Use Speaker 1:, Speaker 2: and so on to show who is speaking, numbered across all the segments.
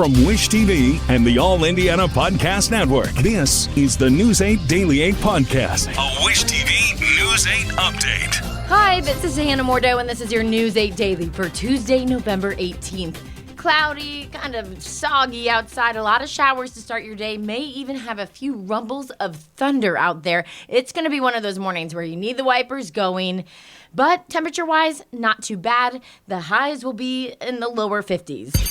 Speaker 1: From Wish TV and the All Indiana Podcast Network, this is the News 8 Daily 8 Podcast, a Wish TV News 8 update.
Speaker 2: Hi, this is Hannah Mordo, and this is your News 8 Daily for Tuesday, November 18th. Cloudy, kind of soggy outside, a lot of showers to start your day, may even have a few rumbles of thunder out there. It's going to be one of those mornings where you need the wipers going, but temperature-wise, not too bad. The highs will be in the lower 50s.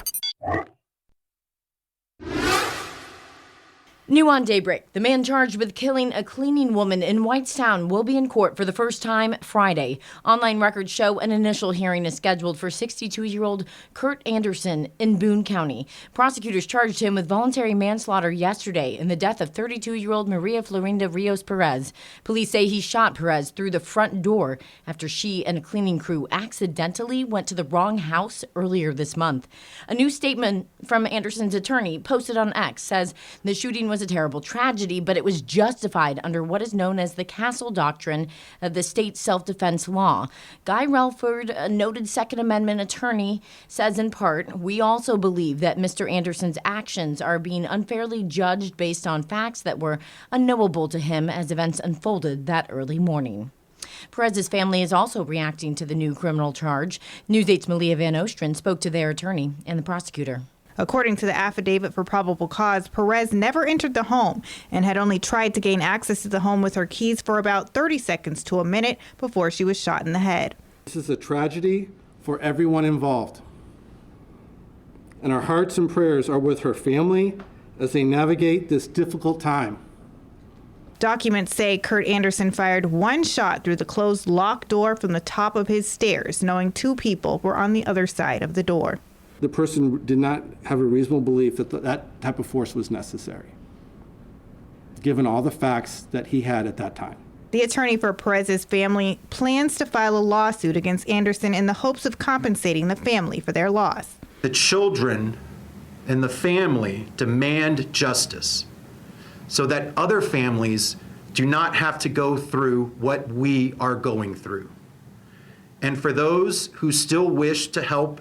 Speaker 2: New on Daybreak, the man charged with killing a cleaning woman in Whitestown will be in court for the first time Friday. Online records show an initial hearing is scheduled for 62-year-old Kurt Anderson in Boone County. Prosecutors charged him with voluntary manslaughter yesterday in the death of 32-year-old Maria Florinda Rios Perez. Police say he shot Perez through the front door after she and a cleaning crew accidentally went to the wrong house earlier this month. A new statement from Anderson's attorney posted on X says the shooting was a terrible tragedy, but it was justified under what is known as the Castle Doctrine of the state self-defense law. Guy Relford, a noted Second Amendment attorney, says in part, "We also believe that Mr. Anderson's actions are being unfairly judged based on facts that were unknowable to him as events unfolded that early morning." Perez's family is also reacting to the new criminal charge. News 8's Maria Van Ostrin spoke to their attorney and the prosecutor.
Speaker 3: According to the affidavit for probable cause, Perez never entered the home and had only tried to gain access to the home with her keys for about 30 seconds to a minute before she was shot in the head.
Speaker 4: This is a tragedy for everyone involved, and our hearts and prayers are with her family as they navigate this difficult time.
Speaker 3: Documents say Kurt Anderson fired one shot through the closed locked door from the top of his stairs, knowing two people were on the other side of the door.
Speaker 4: The person did not have a reasonable belief that that type of force was necessary, given all the facts that he had at that time.
Speaker 3: The attorney for Perez's family plans to file a lawsuit against Anderson in the hopes of compensating the family for their loss.
Speaker 5: The children and the family demand justice so that other families do not have to go through what we are going through. And for those who still wish to help,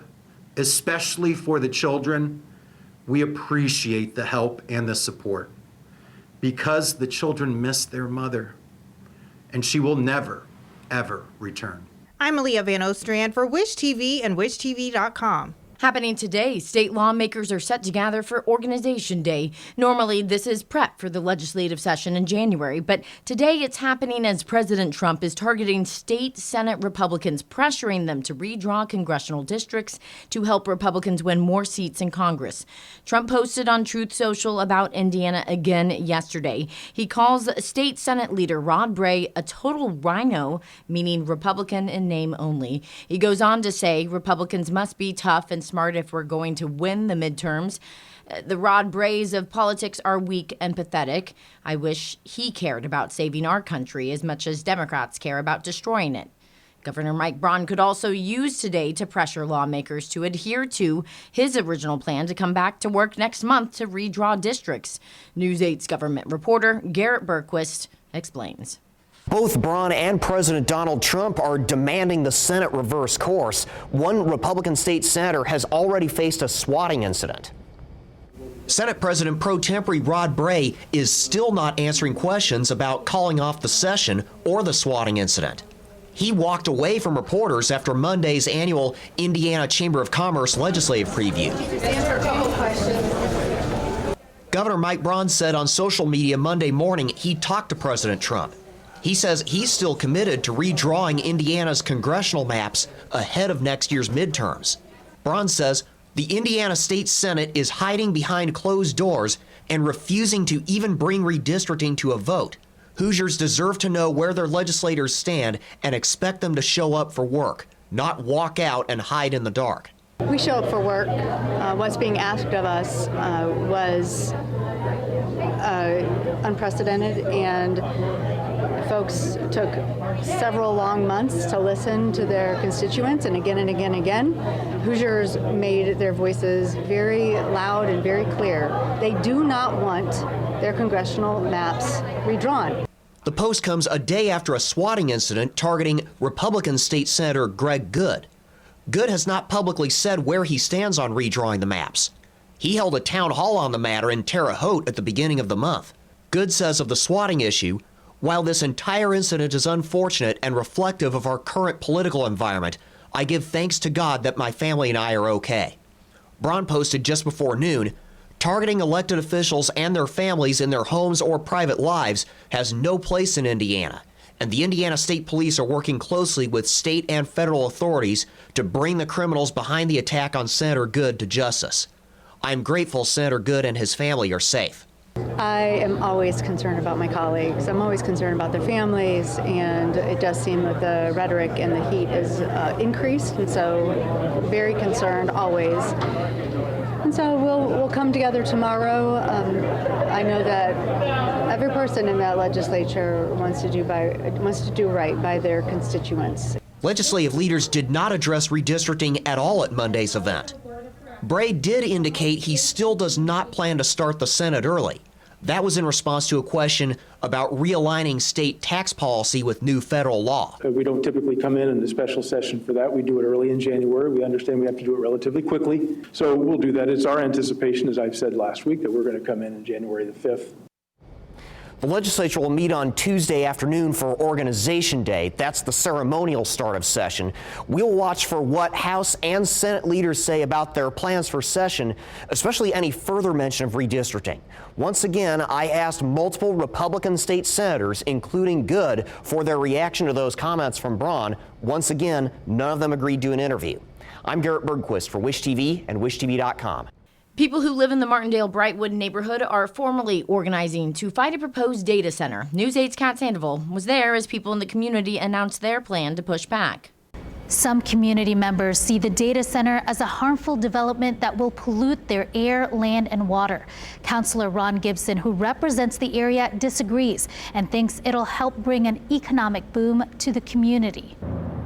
Speaker 5: especially for the children, we appreciate the help and the support because the children miss their mother and she will never, ever return.
Speaker 3: I'm Maria Van Ostrin for Wish TV and WishTV.com.
Speaker 2: Happening today, state lawmakers are set to gather for Organization Day. Normally, this is prep for the legislative session in January, but today it's happening as President Trump is targeting state Senate Republicans, pressuring them to redraw congressional districts to help Republicans win more seats in Congress. Trump posted on Truth Social about Indiana again yesterday. He calls State Senate leader Rod Bray a total rhino, meaning Republican in name only. He goes on to say Republicans must be tough and smart if we're going to win the midterms. The Rod Brays of politics are weak and pathetic. I wish he cared about saving our country as much as Democrats care about destroying it. Governor Mike Braun could also use today to pressure lawmakers to adhere to his original plan to come back to work next month to redraw districts. News 8's government reporter Garrett Berquist explains.
Speaker 6: Both Braun and President Donald Trump are demanding the Senate reverse course. One Republican state senator has already faced a swatting incident. Senate President pro tempore Rod Bray is still not answering questions about calling off the session or the swatting incident. He walked away from reporters after Monday's annual Indiana Chamber of Commerce legislative preview. Governor Mike Braun said on social media Monday morning he talked to President Trump. He says he's still committed to redrawing Indiana's congressional maps ahead of next year's midterms. Braun says the Indiana State Senate is hiding behind closed doors and refusing to even bring redistricting to a vote. Hoosiers deserve to know where their legislators stand and expect them to show up for work, not walk out and hide in the dark.
Speaker 7: We show up for work. What's being asked of us was unprecedented, and folks took several long months to listen to their constituents, and again and again and again. Hoosiers made their voices very loud and very clear. They do not want their congressional maps redrawn.
Speaker 6: The post comes a day after a swatting incident targeting Republican State Senator Greg Good. Good has not publicly said where he stands on redrawing the maps. He held a town hall on the matter in Terre Haute at the beginning of the month. Good says of the swatting issue, while this entire incident is unfortunate and reflective of our current political environment, I give thanks to God that my family and I are okay. Braun posted just before noon, targeting elected officials and their families in their homes or private lives has no place in Indiana, and the Indiana State Police are working closely with state and federal authorities to bring the criminals behind the attack on Senator Good to justice. I am grateful Senator Good and his family are safe.
Speaker 7: I am always concerned about my colleagues. I'm always concerned about their families, and it does seem that the rhetoric and the heat is increased, and so very concerned always. And so we'll come together tomorrow. I know that every person in that legislature wants to do right by their constituents.
Speaker 6: Legislative leaders did not address redistricting at all at Monday's event. Bray did indicate he still does not plan to start the Senate early. That was in response to a question about realigning state tax policy with new federal law.
Speaker 8: We don't typically come in a special session for that. We do it early in January. We understand we have to do it relatively quickly. So we'll do that. It's our anticipation, as I've said last week, that we're going to come in January the 5th.
Speaker 6: The legislature will meet on Tuesday afternoon for Organization Day. That's the ceremonial start of session. We'll watch for what House and Senate leaders say about their plans for session, especially any further mention of redistricting. Once again, I asked multiple Republican state senators, including Good, for their reaction to those comments from Braun. Once again, none of them agreed to an interview. I'm Garrett Bergquist for Wish TV and WishTV.com.
Speaker 2: People who live in the Martindale-Brightwood neighborhood are formally organizing to fight a proposed data center. News 8's Kat Sandoval was there as people in the community announced their plan to push back.
Speaker 9: Some community members see the data center as a harmful development that will pollute their air, land, and water. Councilor Ron Gibson, who represents the area, disagrees and thinks it'll help bring an economic boom to the community.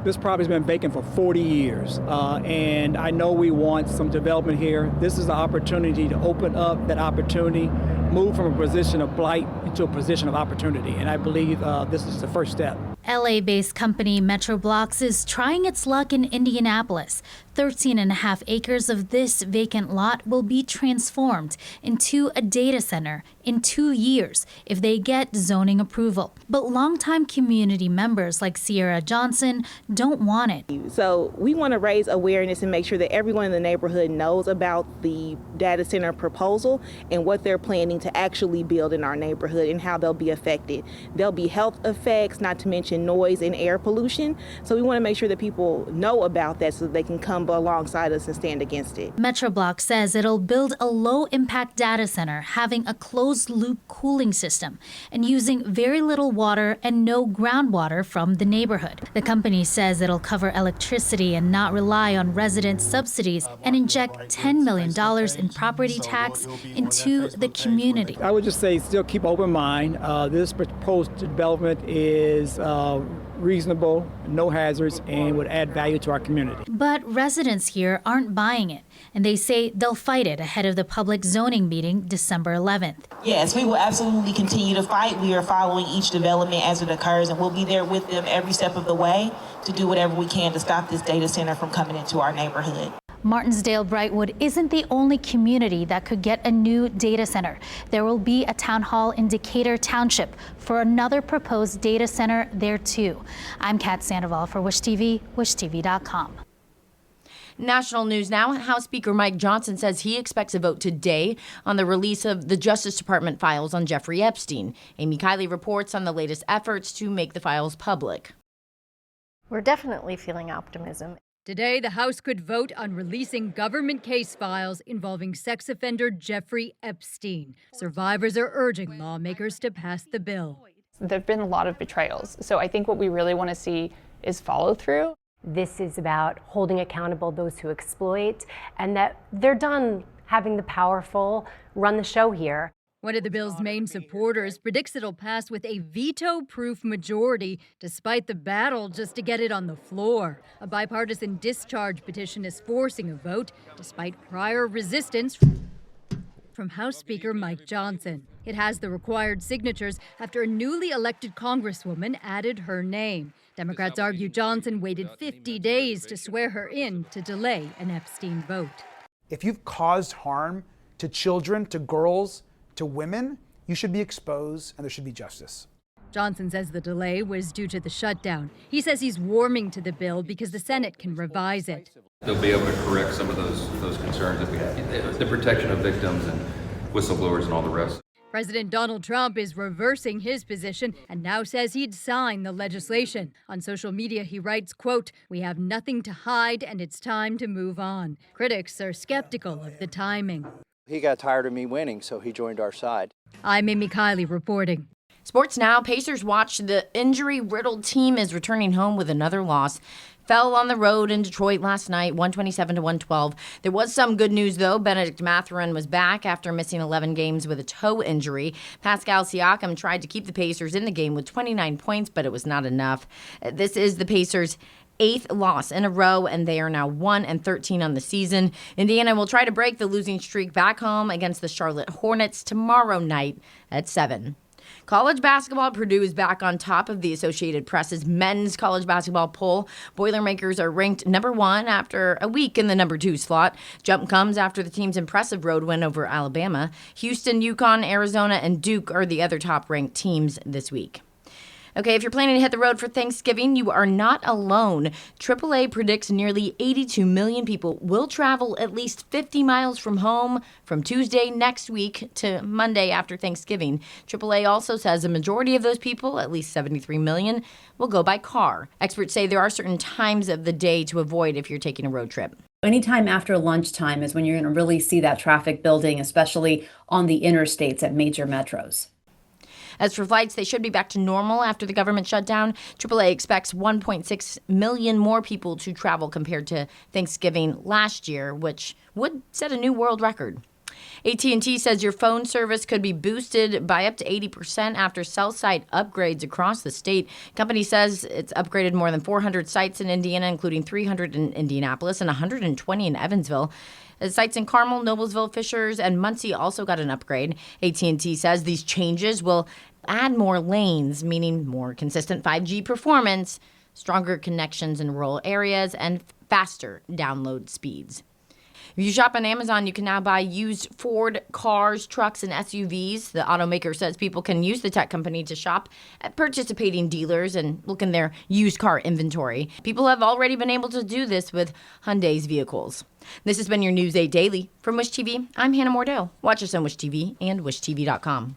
Speaker 10: This property's been vacant for 40 years, and I know we want some development here. This is the opportunity to open up that opportunity, move from a position of blight into a position of opportunity, and I believe this is the first step.
Speaker 9: LA-based company Metroblocks is trying its luck in Indianapolis. 13.5 acres of this vacant lot will be transformed into a data center in 2 years if they get zoning approval. But longtime community members like Sierra Johnson don't want it.
Speaker 11: So we want to raise awareness and make sure that everyone in the neighborhood knows about the data center proposal and what they're planning to actually build in our neighborhood and how they'll be affected. There'll be health effects, not to mention noise and air pollution. So we want to make sure that people know about that so that they can come alongside us and stand against it.
Speaker 9: Metroblock says it'll build a low-impact data center having a closed-loop cooling system and using very little water and no groundwater from the neighborhood. The company says it'll cover electricity and not rely on resident subsidies and inject $10 million in property tax into the community.
Speaker 10: I would just say still keep an open mind. This proposed development is reasonable, no hazards, and would add value to our community.
Speaker 9: But residents here aren't buying it, and they say they'll fight it ahead of the public zoning meeting December 11th.
Speaker 12: Yes, we will absolutely continue to fight. We are following each development as it occurs, and we'll be there with them every step of the way to do whatever we can to stop this data center from coming into our neighborhood.
Speaker 9: Martindale-Brightwood isn't the only community that could get a new data center. There will be a town hall in Decatur Township for another proposed data center there too. I'm Kat Sandoval for Wish TV, WishTV.com.
Speaker 2: National news now. House Speaker Mike Johnson says he expects a vote today on the release of the Justice Department files on Jeffrey Epstein. Amy Kiley reports on the latest efforts to make the files public.
Speaker 13: We're definitely feeling optimism.
Speaker 14: Today, the House could vote on releasing government case files involving sex offender Jeffrey Epstein. Survivors are urging lawmakers to pass the bill.
Speaker 15: There have been a lot of betrayals, so I think what we really want to see is follow through.
Speaker 13: This is about holding accountable those who exploit, and that they're done having the powerful run the show here.
Speaker 14: One of the bill's main supporters predicts it'll pass with a veto-proof majority, despite the battle just to get it on the floor. A bipartisan discharge petition is forcing a vote, despite prior resistance from House Speaker Mike Johnson. It has the required signatures after a newly elected congresswoman added her name. Democrats argue Johnson waited 50 days to swear her in to delay an Epstein vote.
Speaker 16: If you've caused harm to children, to girls, to women, you should be exposed and there should be justice.
Speaker 14: Johnson says the delay was due to the shutdown. He says he's warming to the bill because the Senate can revise it.
Speaker 17: They'll be able to correct some of those concerns that we have, the protection of victims and whistleblowers and all the rest.
Speaker 14: President Donald Trump is reversing his position and now says he'd sign the legislation. On social media, he writes, quote, "We have nothing to hide and it's time to move on." Critics are skeptical of the timing.
Speaker 18: He got tired of me winning, so he joined our side.
Speaker 14: I'm Amy Kiley reporting.
Speaker 2: Sports now. Pacers watch. The injury-riddled team is returning home with another loss. Fell on the road in Detroit last night, 127-112. There was some good news, though. Benedict Mathurin was back after missing 11 games with a toe injury. Pascal Siakam tried to keep the Pacers in the game with 29 points, but it was not enough. This is the Pacers' 8th loss in a row, and they are now 1-13 on the season. Indiana will try to break the losing streak back home against the Charlotte Hornets tomorrow night at 7. College basketball, Purdue is back on top of the Associated Press's men's college basketball poll. Boilermakers are ranked number 1 after a week in the number 2 slot. Jump comes after the team's impressive road win over Alabama. Houston, UConn, Arizona, and Duke are the other top-ranked teams this week. Okay, if you're planning to hit the road for Thanksgiving, you are not alone. AAA predicts nearly 82 million people will travel at least 50 miles from home from Tuesday next week to Monday after Thanksgiving. AAA also says a majority of those people, at least 73 million, will go by car. Experts say there are certain times of the day to avoid if you're taking a road trip.
Speaker 19: Anytime after lunchtime is when you're going to really see that traffic building, especially on the interstates at major metros.
Speaker 2: As for flights, they should be back to normal after the government shutdown. AAA expects 1.6 million more people to travel compared to Thanksgiving last year, which would set a new world record. AT&T says your phone service could be boosted by up to 80% after cell site upgrades across the state. Company says it's upgraded more than 400 sites in Indiana, including 300 in Indianapolis and 120 in Evansville. Sites in Carmel, Noblesville, Fishers, and Muncie also got an upgrade. AT&T says these changes will add more lanes, meaning more consistent 5G performance, stronger connections in rural areas, and faster download speeds. If you shop on Amazon, you can now buy used Ford cars, trucks, and SUVs. The automaker says people can use the tech company to shop at participating dealers and look in their used car inventory. People have already been able to do this with Hyundai's vehicles. This has been your News 8 Daily. From Wish TV, I'm Hannah Mordell. Watch us on Wish TV and WishTV.com.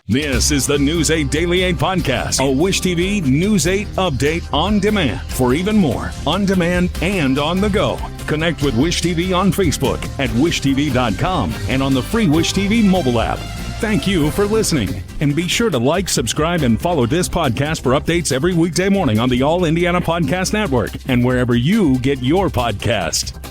Speaker 1: This is the News 8 Daily 8 podcast, a Wish TV News 8 update on demand. For even more, on demand and on the go. Connect with Wish TV on Facebook at WishTV.com and on the free Wish TV mobile app. Thank you for listening. And be sure to like, subscribe, and follow this podcast for updates every weekday morning on the All Indiana Podcast Network and wherever you get your podcast.